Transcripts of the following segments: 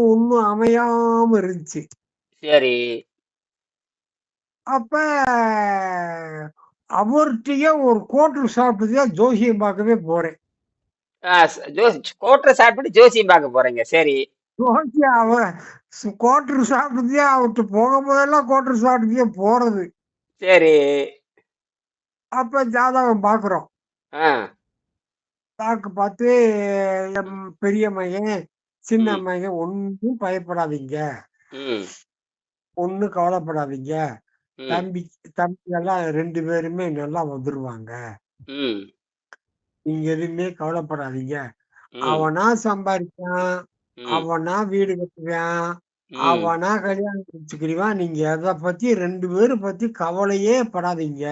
ஒண்ணும் அமையாம இருந்துச்சு. சரி. அப்ப அவர்ட்டயே ஒரு குவார்டர் சாப்பிட்டு தான் ஜோசியம் பார்க்கவே போறேன். கோட்டரை சாப்பிட்டு ஜோசியம் பார்க்க போறீங்க. சரி. ஜோசியம் குவார்டர் சாப்பிட்டு தான் அவர்கிட்ட போகும்போதெல்லாம் குவார்டர் சாப்பிட்டு தான் போறது. சரி. அப்ப ஜாதகம் பார்க்குறோம். ஆ. பார்த்து என் பெரிய மகன், சின்ன ம். மகன் ஒண்ணும் பயப்படாதீங்க. ம். ஒண்ணும் கவலைப்படாதீங்க. ம். தம்பி தம்பியெல்லாம் 2 பேருமே நல்லா வந்துருவாங்க. ம். நீங்க எதுவுமே கவலைப்படாதீங்க. ம். அவனா சம்பாதிப்பான், ம். அவனா வீடு கட்டுவான், ம். அவனா கல்யாணம் முடிச்சுக்கிடுவான். நீங்க அத பத்தி 2 பேர பத்தி கவலையே படாதீங்க.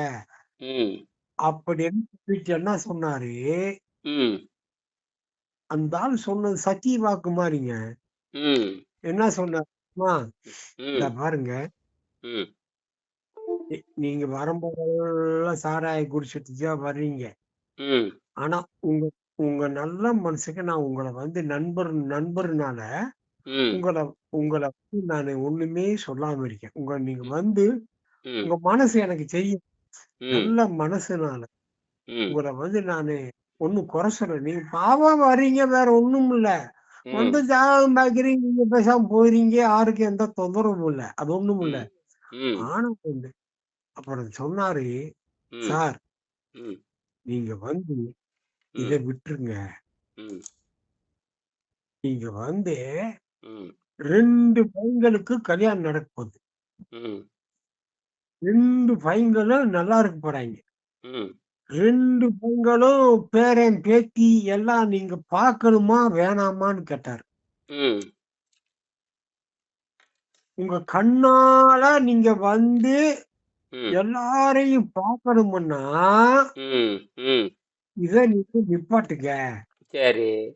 ம். அப்படின்னு சொல்லிட்டு என்ன சொன்னாரு, ம். அந்த ஆள் சொன்னது சத்திய வாக்கு மாரிங்க. ம். என்ன சொன்னாரு தெரியுமா? "இந்தா ம். பாருங்க, ம். நீங்க வரும்போதெல்லாம் சாராயம் குடிச்சிட்டு தான் வர்றீங்க. ம். ஆனா உங்க உங்க நல்ல மனசுக்கு நான் உங்கள வந்து நண்பர்னால ம். உங்கள உங்கள வந்து நானு ஒண்ணுமே சொல்லாம இருக்கேன். நீங்க வந்து ம். உங்க மனசு எனக்கு தெரியும். ம். நல்ல மனசுனால ம். உங்கள வந்து நானு ஒண்ணும் குறை சொல்லல. நீங்க பாவம் வர்றீங்க வேற ஒண்ணும் இல்ல. வந்து ம். ஜாதகம் பார்க்கிறீங்க, நீங்க பேசாம போயிறீங்க. யாருக்கும் எந்த தொந்தரவும் இல்ல. அது ஒண்ணும் இல்ல. ம். ம். ஆனா வந்து அப்புறம் சொன்னாரு, ம். "சார் ம். நீங்க வந்து இத ம். விட்டுருங்க. ம். நீங்க வந்து ம். 2 பையன்களுக்கு கல்யாணம் நடக்க போகுது. ம். 2 பையன்களும் நல்லா இருக்க போறாய்ங்க. ம். 2 பையன்களும் பேரன், பேத்தி எல்லாம் நீங்க பார்க்கணுமா? வேணாமான்னு கேட்டாரு. ம். உங்க கண்ணால நீங்க வந்து ம். எல்லாரையும் பார்க்கணுமுன்னா, ம். ம். இத நீங்க நிப்பாட்டுங்க. சரி.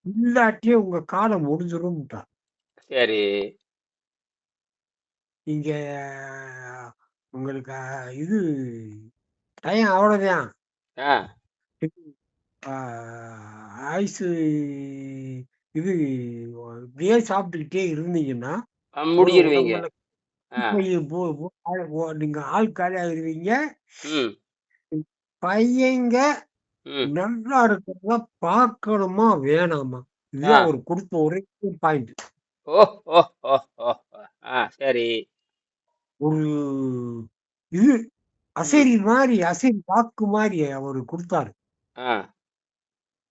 இல்லாட்டி உங்க காலம் முடிஞ்சிரும்ட்டார். சரி. நீங்க உங்களுக்கு இது டைம் அவ்வளோதான். ஆ. ஆ ஆயுசு இது இப்படியே சாப்பிட்டுக்கிட்டே இருந்தீங்கன்னா, முடியிருவீங்க. உடம்புல ஆ. போய் போ போ நீங்க ஆள் காலி ஆயிருவீங்க. ம். பையங்க ம். நல்லா இருக்கிறத பார்க்கணுமா? வேணாமா? ஆ. இதுதான் அவரு குடுத்த ஒரே பாயிண்ட். ஓ! ஓ! ஓ! ஓ! ஆ. சரி. ஒரு இது ம். அசைரி வாக்கு மாரி அவரு குடுத்தாரு. ஆ.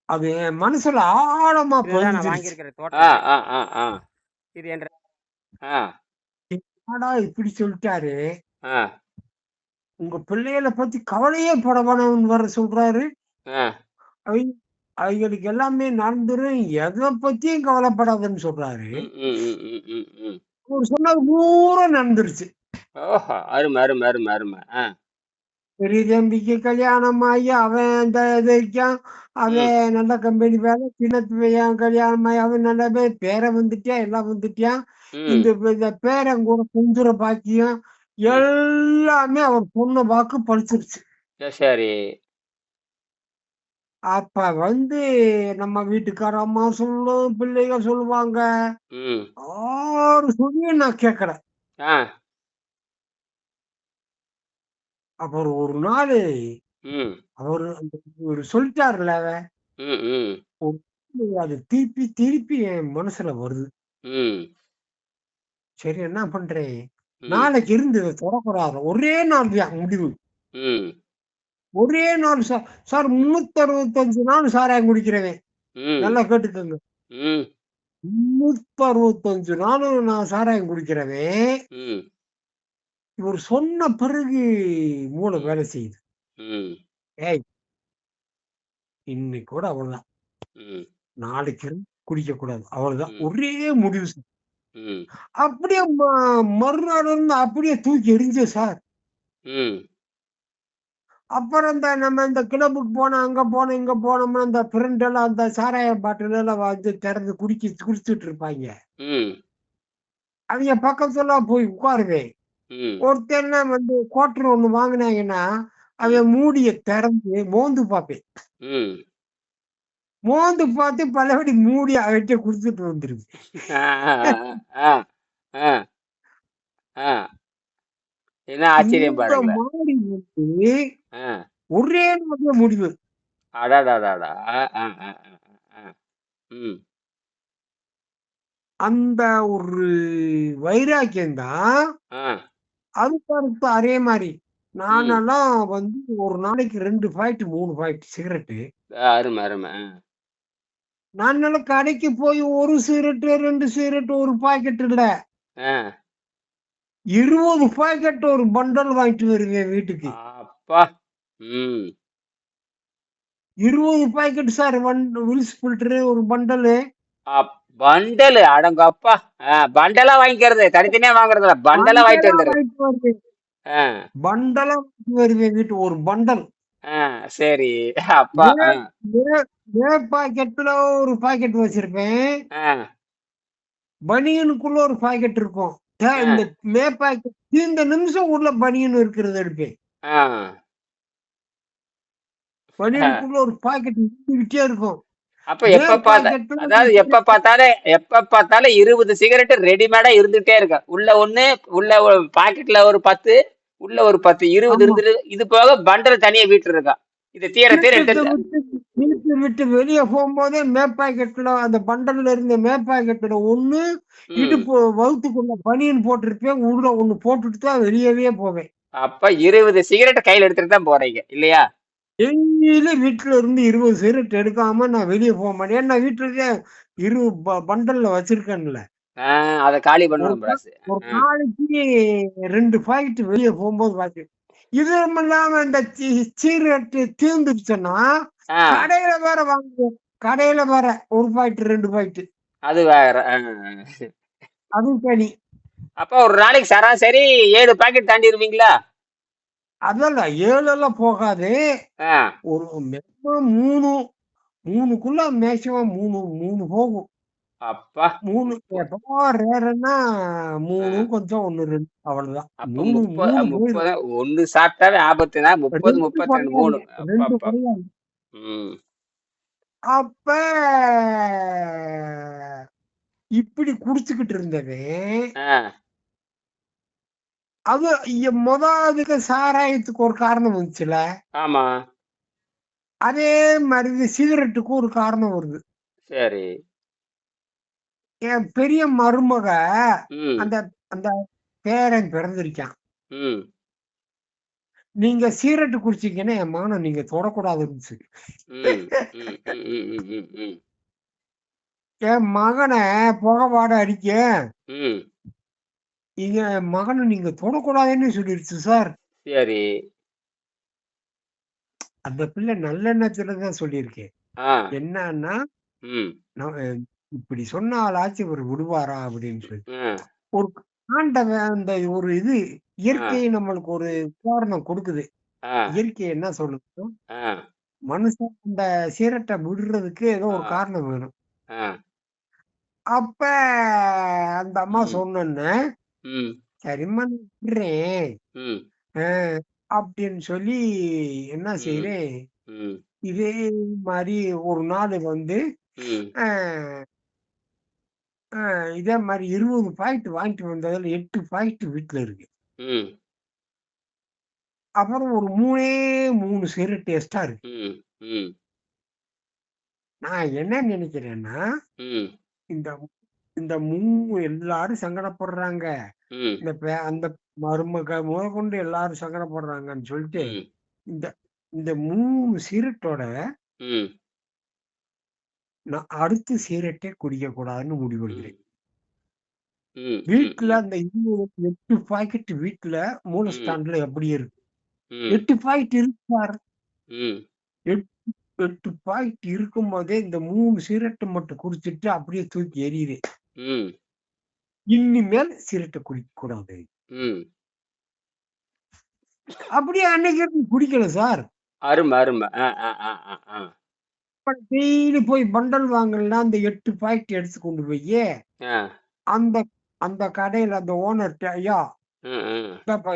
அது என் மனசுல ஆழமா இதுதான் நான் பதிஞ்சிருச்சு. வாங்கியிருக்கிற ஆ. தோட்டம். ஆ. ஆ. ஆ. இது என்ற ஆ. என்னடா இப்படி சொல்லிட்டாரு? ஆ. உங்க பிள்ளைகள பத்தி கவலையே பட வேணாம்னு வேற சொல்றாரு. ஆ. அவிங் அவிங்களுக்கு எல்லாமே நடந்துரும். எத பத்தியும் கவலைப்படாதன்னு சொல்றாரு. ம். ம். ம். ம். ம். ம். அவரு சொன்னது பூரா நடந்துருச்சு. ஓஹோ! அரும, அரும, அரும, அரும. ஆ. பெரிய தம்பிக்கு கல்யாணம் ஆகி அவன் இந்த இது இருக்கான். ம். அவன் நல்ல கம்பெனி வேலை. சின்ன பையன் கல்யாணம் ஆகி அவன் நல்ல பேரன் வந்துட்டான். எல்லாம் வந்துட்டான். ம். இந்த பேரன் கூட கொஞ்சுற பாக்கியம் ம். எல்லாமே அவர் சொன்ன வாக்கு பலிச்சிருச்சு. சரி. அப்ப வந்து நம்ம வீட்டுக்கார அம்மா சொல்லும், பிள்ளைக சொல்லுவாங்க. ம். யாரு சொல்லியும் நான் கேட்கல. ஆ. அப்புறம் ஒரு நாளு ம். அந்த இவரு சொல்லிட்டாருல்ல, ம். ம். அது திருப்பி திருப்பி என் மனசுல வருது. ம். சரி என்ன பண்றேன்? ம். நாளைக்கு இருந்து இத தொடக்கூடாது. ஒரே நாள் தான் முடிவு. ம். ஒரே நாள் சார் 365 நாள் சாராயம் குடிக்கிறவன். ம். நல்லா கேட்டுக்கங்க. ம். 365 நாளும் நான் சாராயம் குடிக்கிறவன். ம். இவரு சொன்ன பிறகு மூளை ம். வேலை செய்யுது. ம். ஏய்! இன்னைக்கு கூட அவ்வளவுதான். ம். நாளைக்கு இருந்து குடிக்கக்கூடாது. அவ்வளவுதான். ம். ஒரே முடிவு சார். ம். அப்படியே மறுநாள் இருந்து அப்படியே தூக்கி எறிஞ்சேன் சார். ம். அப்புறம் நம்ம இந்த கிளப்புக்கு போனோம், அங்க போனோம், இங்க போனோம்னா, அந்த ஃப்ரெண்ட் எல்லாம் அந்த சாராய பாட்டில் எல்லாம் வந்து திறந்து குடிச்சிட்டு இருப்பாய்ங்க. ம். அவிங்க பக்கத்துல போய் உட்காருவேன். ம். ஒருத்தன்லாம் வந்து குவார்டர் ஒண்ணு வாங்குனாங்கன்னா, ம். அவன் மூடிய திறந்து மோந்து பார்ப்பேன். ம். மோந்து பார்த்து பலபடி மூடி அவர்கிட்ட கொடுத்துட்டு வந்துருக்கு. ஆ, ஆ, ஆ, ஆ. என்ன ஆச்சரியம் இந்த பாருங்களேன். மாதிரி வந்து ஆ, ஒரே நாள்ல முடிவு. அடாடாடாடா. ஆ, ஆ, ஆ, ஆ, ஆ. ம், அந்த ஒரு வைராக்கியம் தான். ஆ, அதுக்கு அடுத்து அதே மாரி ம். நானெல்லாம் வந்து ஒரு நாளைக்கு 2 பாக்கெட் 3 பாக்கெட் சிகரெட்டு. அருமை, அருமை. நானெல்லாம் கடைக்கு போய் 1 சிகரெட்டு, 2 சிகரெட்டு, 1 பாக்கெட் இல்ல. ஆ. 20 பாக்கெட் ஒரு பண்டல் வாங்கிட்டு வருவேன் வீட்டுக்கு. அப்பா! ம். 20 பாக்கெட் சார் வில்ஸ் ஃபில்டரு ஒரு பண்டலு. அப் பண்டலு அடங்கப்பா! பண்டலா வாங்கிக்கிறது. தனித்தனியா வாங்குறதில்ல. பண்டலா வாங்கிட்டு பண்டலா வந்துறது. வாங்கிட்டு வருவேன். ஆ, பண்டலா வாங்கிட்டு வருவேன் வீட்டு ஒரு பண்டல். ஆ. சரி. அப்பா! மே மே மே பாக்கெட்ல ஒரு பாக்கெட் வச்சிருப்பேன். ஆ, பனியனுக்குள்ள ஒரு பாக்கெட் இருக்கும். ஆ, இந்த மே பாக்கெட் தீர்ந்த நிமிஷம் உள்ள பனியன் இருக்கிறத எடுப்பேன். ஆ. பனியனுக்குள்ள ஒரு பாக்கெட் இருந்துகிட்டே இருக்கும். அப்ப மே எப்ப பாத்தா பாக்கெட்ல அதாவது எப்ப பார்த்தாலும் 20 சிகரெட் ரெடிமேடா இருந்துட்டே இருக்கு. உள்ள 1, உள்ள ஒரு பாக்கெட்ல ஒரு 10, உள்ள ஒரு 10, 20 ஆமா. இருந்துட்டு இது போக பண்டல் தனியா வீட்ல இருக்கா. இது தீர தீர வீட்டத்த எடுத்து விட்டு வீட்ட விட்டு வெளிய போம்போதே மே பாக்கெட்ல அந்த பண்டல்ல இருந்த மே பாக்கெட்ல 1 ம். இடுப்பு வவுத்துக்குள்ள பனியன் போட்டிருப்பேன். உள்ள 1 போட்டுட்டு தான் வெளியவே போவேன். அப்ப 20 சிகரெட் கையில எடுத்துட்டு தான் போறீங்க. இல்லையா? டெய்லி வீட்ல இருந்து 20 சிகரெட் எடுக்காம நான் வெளிய போமாட்டேன். ஏன்னா வீட்லயே பண்டல்ல வச்சிருக்கேன்ல. ஆ அத காலி ஒரு பண்ணணும் நா பாஸ். ஒரு ம். நாளைக்கு 2 பாக்கெட் வெளிய போம்போது பாக்கெட். இதுவும் இல்லாம இந்த சிகரெட் தீர்ந்துருச்சுன்னா, ஆ கடையில வேற வாங்குவேன். கடையில வேற 1 பாக்கெட் 2 பாக்கெட். அது வேற. அதுவும் தனி. அப்ப ஒரு நாளைக்கு சராசரி 7 பாக்கெட் தாண்டிருவீங்களா? அதெல்லாம் 7 எல்லாம் போகாது. ஆ. ஒரு மேக்ஸிமம் 3க்குள்ள மேக்ஸிமம் 3 போகும். அப்பா! 3 முப்ப எப்பவோ ரேருன்னா ஆ 3 கொஞ்சம் 1, 2 அவ்வளவுதான். அப்ப 3 போயிடும். 30 1 சாப்பிட்டாவே ஆபத்துனா 30, 2 32 குறையாது. 3 2 அப்பப்பா! குறையாது. ம். அப்ப இப்படி குடிச்சுக்கிட்டு இருந்தவன், ஆ. அது அதுக்கு சாராயத்துக்கு ஒரு காரணம் வந்துச்சுல்ல. ஆமா. அதே மாதிரி சிகரெட்டுக்கும் ஒரு காரணம் வருது. சரி. என் பெரிய மருமக ம். அந்த அந்த பேரன் பிறந்திருக்கான். ம். நீங்க சிகரெட் குடிச்சீங்கன்னா, என் மகன நீங்க தொடக்கூடாதுன்னுச்சு. ம். ம். ம். ம். ம். ம். ம். என் மகன புகை வாடை அடிக்க, ம். என் மகன நீங்க தொடக்கூடாதுன்னு சொல்லிருச்சு சார். சரி. அந்த பிள்ளை நல்லெண்ணத்துல தான் சொல்லியிருக்கேன். ஆ. என்னன்னா, ம். நான் இப்படி சொன்ன ஆளாச்சும் இவரு விடுவாரா? அப்படின்னு சொல்லி. ம். ஒரு ஆண்டவன் அந்த ஒரு இது ஆ. இயற்கை நம்மளுக்கு ஒரு உதாரணம் குடுக்குது. ஆ. இயற்கை என்ன சொல்லுது? ஆ. மனுஷன் இந்த சிகரெட்ட விடுறதுக்கு ஏதோ ஆ. ஒரு காரணம் வேணும். ஆ. அப்ப அந்த அம்மா ம். சொன்னோன்னே, ம். சரிம்மா நான் விடுறேன். ம். அ அப்படின்னு சொல்லி என்ன ம். செய்றேன், ம். இதே மாரி ஒரு நாள் வந்து ம். அ அ இதே மாரி 20 பாக்கெட் வாங்கிட்டு வந்ததுல 8 பாக்கெட் வீட்ல இருக்கு. ம். அப்புறம் ஒரு 3 சிகரெட் எக்ஸ்ட்ரா இருக்கு. ம். ம். நான் என்ன நினைக்கிறேன்னா, ம். இந்த இந்த எல்லாரும் சங்கடப்படுறாங்க. ம். அந்த மருமக முதற்கொண்டு எல்லாரும் சங்கடப்படுறாங்கன்னு சொல்லிட்டு, ம். இந்த இந்த 3 சிகரெட்டோட ம். நான் அடுத்து சிகரெட்டே குடிக்கக்கூடாதுன்னு ம். முடிவெடுக்கிறேன். ம். ம். வீட்ல ம். அந்த 8 பாக்கெட் வீட்ல மூல ம். ஸ்டாண்ட்ல அப்படியே இருக்கு. ம். 8 பாக்கெட் இருக்கு சார். ம். 8 பாக்கெட் இருக்கும்போதே இந்த 3 சிகரெட்ட மட்டும் குடிச்சிட்டு அப்படியே தூக்கி எறியுறேன். ம். இனிமேல் சிகரெட்ட குடிக்கக்கூடாது. ம். அப்படியே அன்னைக்கு இருந்து குடிக்கல சார். அரும, அரும. அ, அ, அ, அ, அ. இப்ப டெய்லி போய் பண்டல் வாங்கலன்னா, அந்த 8 பாக்கெட் எடுத்து கொண்டு போயி, ஆ. அந்த அந்த கடையில அந்த ஓனர்ட்ட, "ஐயா ம். ம். இந்தாப்பா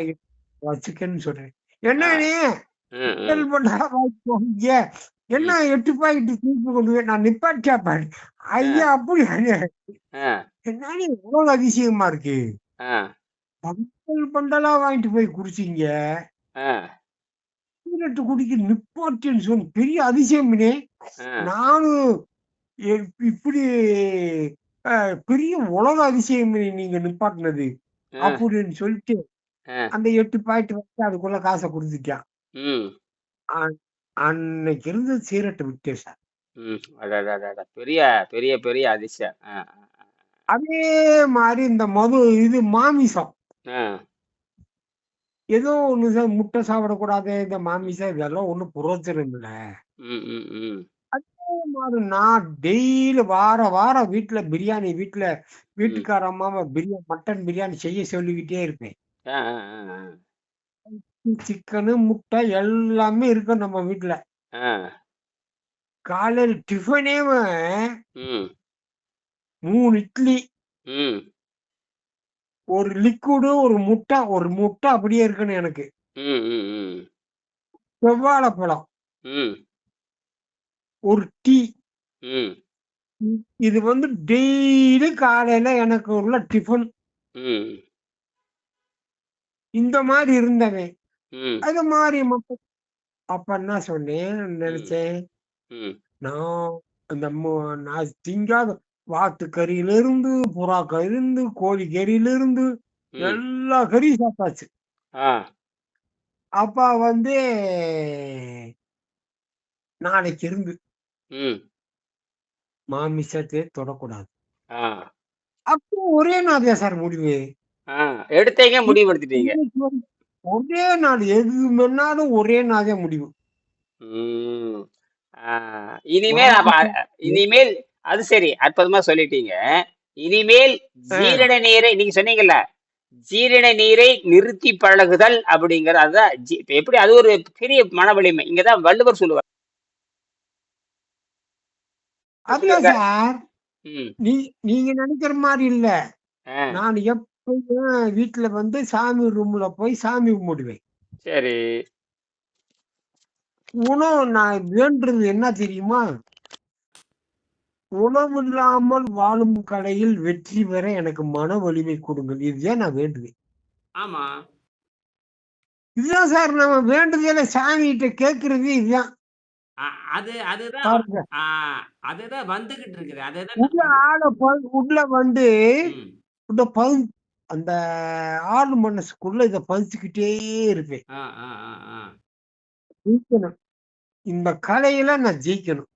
வச்சுக்கன்னு" சொல்றேன். ஆ. "என்னண்ணே ம். ம். பண்டல் பண்டலா வாங்கிட்டு போறீங்க? என்ன ம். 8 பாக்கெட் சீப்பு கொண்டு போய் நான் நிப்பாட்டி கேட்பேன். ஆ, ஐயா அப்படி ஆ, என்னடி இவ்வளவு அதிசயமா இருக்கு. ஆ, பண்டல் பண்டலா வாங்கிட்டு போய் குடிச்சீங்க. ஆ, சிகரெட் குடிக்க நிப்பாட்டின்னு சொல்லி பெரிய அதிசயம்னே. ஆ, நானும் இப்படி பெரிய உலக அதிசயம் நீங்க நிப்பாட்டினது ஆ, அப்படின்னு சொல்லிட்டு ஆ, அந்த 8 பாக்கெட் வச்சு அதுக்குள்ள காசை கொடுத்துட்டான். ம், அ- அன்னைக்கு இருந்து சிகரெட் விட்டேன் சார். ம். அடடடடா! பெரிய பெரிய பெரிய அதிசயம். அதே மாதிரி இந்த மது இது மாமிசம் ஆ, ஏதோ ஒண்ணு சார், முட்டை சாப்பிடக்கூடாது, இந்த மாமிசம் இதெல்லாம் ஒண்ணும் புரோஜனம் இல்லை. ம், ம், ம், அதே மாதிரி நான் டெய்லி வாரம் வீட்டுல பிரியாணி ம். வீட்டுக்கார அம்மாவை மட்டன் பிரியாணி செய்ய சொல்லிக்கிட்டே இருப்பேன். ஆ, ஆ, ஆ, ஆ. சிக்கனு முட்டை எல்லாமே இருக்கும் நம்ம வீட்டுல. ஆ, காலையில் டிஃபனே ம், 3 இட்லி, ம், ஒரு லிக்விடு, ஒரு முட்டை அப்படியே இருக்கணும் எனக்கு. ம், ம், ம், செவ்வாழைப்பழம், ம், ஒரு டீ. ம், இது டெய்லி காலையில எனக்கு உள்ள டிஃபன். ம், இந்த மாதிரி இருந்தவன். ம், அது மாதிரி மட்டும் அப்ப என்ன சொன்னேன் ம், நினைச்சேன். ம், நான் நான் திங்காத வாத்து கறியிலிருந்து, புறா கறியிலிருந்து, கோழி கறியிலிருந்து ம். எல்லா கறியும் சாப்பிட்டாச்சு. ஆ, அப்ப நாளைக்கு இருந்து ம், மாமிசத்தை தொடக்கூடாது. ஆ, அப்போ ஒரே நாள் தான் சார் முடிவு. ஆ. எடுத்தீங்க, முடிவெடுத்துட்டீங்க. இன்னைக்கு ஒரே நாள் எது வேணாலும் ஒரே நாள் தான் முடிவு. ம். ஆ. இனிமேல் அப்ப மாமிசம் இனிமேல் அது சரி. அற்புதமா சொல்லிட்டீங்க. இனிமேல் ஆ, ஜீரண நீரை நீங்க சொன்னீங்கல்ல, ஜீரண நீரை நிறுத்தி பழகுதல் அப்படிங்கிற அதான் இப்ப எப்படி அது ஒரு பெரிய மன வலிமை. இங்க தான் வள்ளுவர் சொல்லுவார். அதுதான் சொல்லியிருக்காரு. சார். ம். நீ நீங்க நினைக்கிற மாதிரி இல்ல. ஆ. நான் எப்பயும் வீட்டுல சாமி ரூம்ல போய் சாமி கும்பிடுவேன். சரி. உணவு நான் வேண்டுறது என்ன தெரியுமா? உணவில்லாமல் வாழும் கலையில் வெற்றி பெற எனக்கு மன வலிமை கொடுங்கள். இதுதான் நான் வேண்டுவேன். ஆமா. இதுதான் சார் நம்ம வேண்டுதல சாமிகிட்ட கேட்கறது இதுதான். அ அது அதுதான் பாருங்க. ஆ அதுதான் வந்துகிட்டு இருக்குது. அதுதான் உள்ள ஆள உள்ள ம். உள்ள அந்த ஆள் மனசுக்குள்ள இத பதிச்சுக்கிட்டே இருப்பேன். ஆ, ஆ, ஆ, ஆ. ஜெயிக்கணும். இந்த கலையில நான் ஜெயிக்கணும்.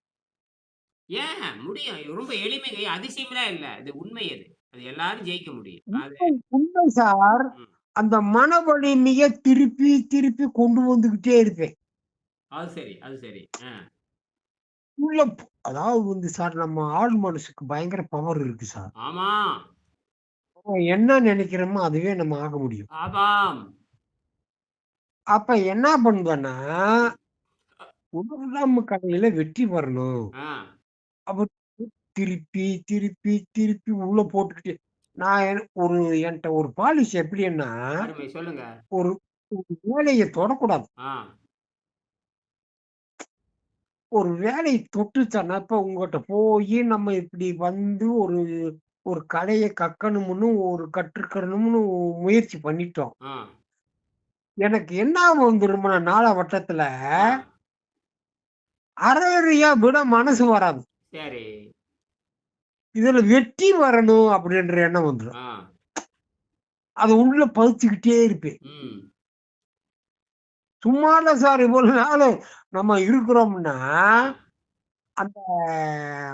ஏன் முடியும். இது ரொம்ப எளிமைங்க. அதிசயம்லாம் இல்ல. இது உண்மை அது. அது எல்லாரும் ஜெயிக்க முடியும். அது உண்மை உண்மை சார். ம். அந்த மன வலிமைய திருப்பி திருப்பி கொண்டு வந்துகிட்டே இருப்பேன். அது சரி, அது சரி. உள்ள அதாவது சார், நம்ம ஆள் மனசுக்கு பயங்கர பவர் இருக்கு சார். ஆமா. நம்ம என்ன நினைக்கிறோமோ அதுவே நம்ம ஆக முடியும். ஆமாம். அப்ப என்ன பண்ணுவேன்னா, ம். உணர்வுலாம கலையில வெற்றி பெறணும். ஆ. அப்ப திருப்பி திருப்பி திருப்பி உள்ள போட்டுக்கிட்டே நான் என்ட்ட ஒரு பாலிசி எப்படின்னா, அருமை. சொல்லுங்க. ஒரு ஒரு வேலைய தொடக்கூடாது. ஆ. ஒரு வேலைய தொட்டுச்சன்னா, இப்ப உங்கட்ட போயி நம்ம இப்படி ஒரு ஒரு கலைய கக்கணும்னு, கற்றுக்கணும்னு முயற்சி பண்ணிட்டோம். ஆ. எனக்கு என்ன வந்துரும்னா, வட்டத்துல ஆ. அரைகுறையா விட மனசு வராது. சரி. இதுல வெற்றி வரணும் அப்படின்ற எண்ணம் வந்துரும். ஆ. அத உள்ள பதிச்சுக்கிட்டே இருப்பேன். ம். சும்மா இல்ல சார், இவ்வளவு நாளு நம்ம இருக்கிறோம்னா, ஆ. அந்த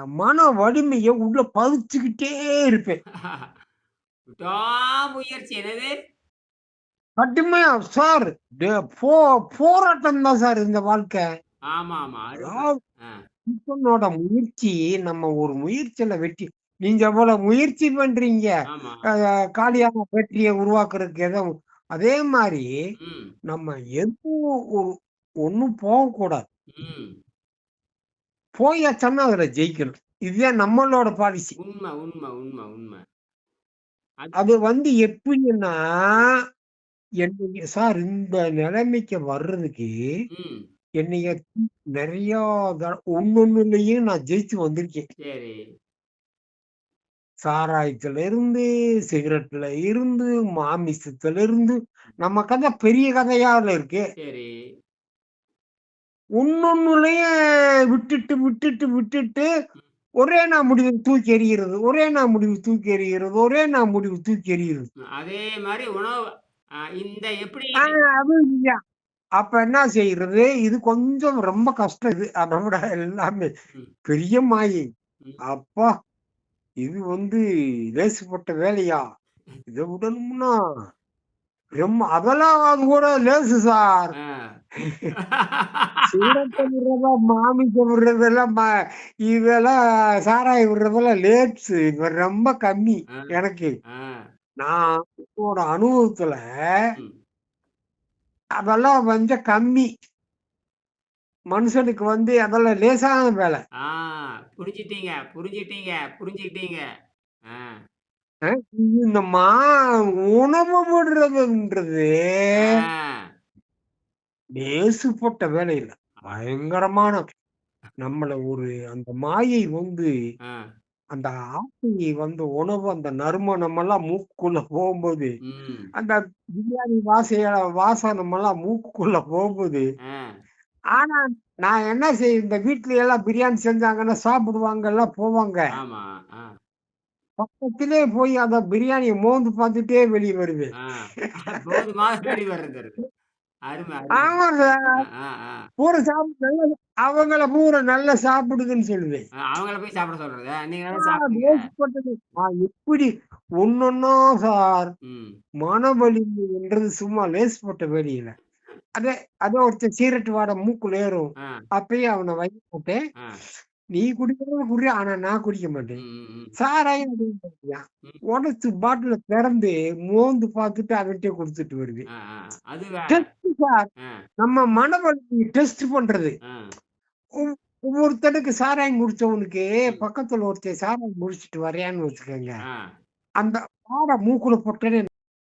மன வலிமைய உள்ள பதிச்சுக்கிட்டே இருப்பேன். விடாமுயற்சி என்னது? கடுமையா சார். டே போ போராட்டம் தான் சார் இந்த வாழ்க்கை. ஆமாமா. அருமை. அதாவது ஆ. மனுஷனோட முயற்சி, நம்ம ஒரு முயற்சியில வெற்றி. நீங்க எவ்வளவு முயற்சி பண்றீங்க, ஆமா. அ காலியான பேட்டரிய உருவாக்குறதுக்கு அதே மாரி ம். நம்ம எதுவும் ஒண்ணும் போகக்கூடாது. ம். போயாச்சன்னா அதுல ஜெயிக்கணும். இதுதான் நம்மளோட பாலிசி. உண்ம, உண்ம, உண்ம, உண்ம. அது அது எப்படின்னா, ம். சார் இந்த நிலைமைக்கு வர்றதுக்கு ம். என்னைய நிறைய ஒன்னொன்னுலயும் நான் ஜெயிச்சு வந்திருக்கேன். சரி, சாராயத்துல இருந்து, சிகரெட்ல இருந்து, மாமிசத்துல இருந்து, நம்ம கதை பெரிய கதையால இருக்கு. சரி. ஒன்னொன்னுலயும் விட்டுட்டு, விட்டுட்டு, விட்டுட்டு, ம். ஒரே நான் முடிவு தூக்கி எறிகிறது. ஒரே நான் முடிவு தூக்கி எறிகிறது. ஒரே நான் முடிவு தூக்கி எறிகிறது. அதே மாரி உணவு இந்த எப்படி ஆ அது இல்ல. அப்ப என்ன செய்றது? இது கொஞ்சம் ரொம்ப கஷ்டம் இது. அத விட எல்லாமே ம், பெரிய மாயை. ம். அப்பா! இது லேசுப்பட்ட வேலையா? இத விடணும்னா அதெல்லாம் அது கூட லேசு சார். ஆ. சிகரெட்ட விடுறதா, மாமிசம் விடுறதெல்லாம் இதெல்லாம் சாராயம் விடுறதெல்லாம் லேட்ஸு. இது ரொம்ப கம்மி ஆ, எனக்கு. ஆ. நான் என்னோட அனுபவத்துல ம். அதெல்லாம் கொஞ்சம் கம்மி. மனுஷனுக்கு அதெல்லாம் லேசான வேல. ஆ புரிஞ்சுட்டீங்க, புரிஞ்சுட்டீங்க, புரிஞ்சுக்கிட்டீங்க. ஆ, அ இந்த உணவு விடுறதுன்றது ஆ, லேசுப்பட்ட வேலை இல்ல. பயங்கரமான நம்மள அந்த மாயை ஆ, அந்த ஆசை உணவு அந்த நறுமணமெல்லாம் மூக்குக்குள்ள போகும்போது, ம், அந்த பிரியாணி வாசனமெல்லாம் மூக்குக்குள்ள போகும்போது, ஆ, ஆனா நான் என்ன இந்த வீட்ல எல்லாம் பிரியாணி செஞ்சாங்கன்னா சாப்பிடுவாங்க, எல்லாம் போவாங்க. ஆமா. ஆ, பக்கத்திலே போய் அந்த பிரியாணிய மோந்து பார்த்துட்டே வெளிய வருவேன். ஆ. போதுமான வெளி வர்றது. அருமை, அருமை. ஆமாங்க. ஆ, ஆ, ஆ. பூரா நல்லது அவங்கள பூரா நல்லா சாப்பிடுங்கன்னு சொல்லுவேன். அவங்கள போய் சாப்பிட சொல்றது. நீங்க நல்லா சாப்பிடுங்க. லேசுப்பட்டது. எப்படி ஒண்ணொன்னா சார். ம். மன வலிமைன்றது சும்மா லேசுப்பட்ட வேலை இல்ல. அதே அதே ஒருத்தன் சிகரெட் வாடை மூக்குல ஏறும். ஆ, அப்பயே அவன போட்டேன். ஆ. நீ குடிக்கிறத குடி. ஆனா நான் குடிக்க ம், மாட்டேன். ம், ம். சாராயம் குடிக்க மாட்டியா? ம். உடைச்சு பாட்டில திறந்து மோந்து பார்த்துட்டு அவன்ட்டயே குடுத்துட்டு வருவேன். ஆ, ஆ. அது வேற. Test sir. ஆ, நம்ம மன வலிமைய டெஸ்ட் பண்றது. ஆ. ஒவ் ஒவ்வொருத்தனுக்கு சாராயம் குடிச்சவனுக்கு ம். பக்கத்துல ஒருத்தன் சாராயம் முடிச்சுட்டு வர்றான்னு வச்சுக்கோங்க. ஆ. அந்த வாட மூக்குல போட்டோனே